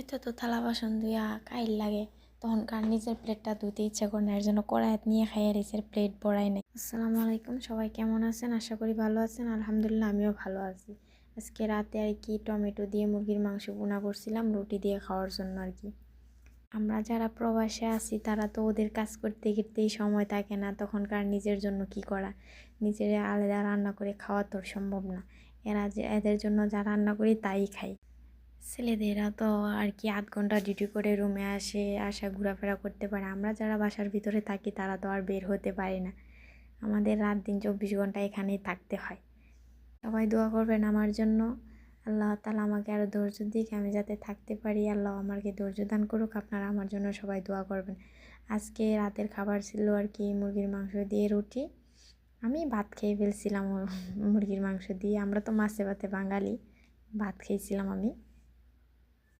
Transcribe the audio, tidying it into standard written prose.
এতে তো থালা বাসন ধুইয়া কাইল লাগে, তখনকার নিজের প্লেটটা ধুতে ইচ্ছা করে না, এর জন্য কড়াইত নিয়ে খাইয়া রেসের প্লেট বড়াই নেই। আসসালামু আলাইকুম, সবাই কেমন আছেন? আশা করি ভালো আছেন। আলহামদুলিল্লাহ, আমিও ভালো আছি। আজকে রাতে আর কি টমেটো দিয়ে মুরগির মাংস ভুনা করছিলাম রুটি দিয়ে খাওয়ার জন্য আর কি। আমরা যারা প্রবাসে আছি তারা তো ওদের কাজ করতে করতেই সময় থাকে না, তখনকার নিজের জন্য কি করা, নিজের আলাদা রান্না করে খাওয়া তো সম্ভব না। এদের জন্য যা রান্না করি তাই খাই। ছেলেদেরা তো আর কি 8 ঘন্টা ডিউটি করে রুমে আসা ঘোরাফেরা করতে পারে, আমরা যারা বাসার ভিতরে থাকি তারা তো আর বের হতে পারি না। আমাদের রাত দিন 24 ঘন্টা এখানেই থাকতে হয়। সবাই দোয়া করবেন আমার জন্য, আল্লাহ তাআলা আমাকে আরও ধৈর্য দিক, আমি যাতে থাকতে পারি। আল্লাহ আমাকে ধৈর্য দান করুক। আপনারা আমার জন্য সবাই দোয়া করবেন। আজকে রাতের খাবার ছিল আর কি মুরগির মাংস দিয়ে রুটি। আমি ভাত খেয়ে ফেলছিলাম মুরগির মাংস দিয়ে, আমরা তো মাছে ভাতে বাঙালি, ভাত খেয়েছিলাম আমি।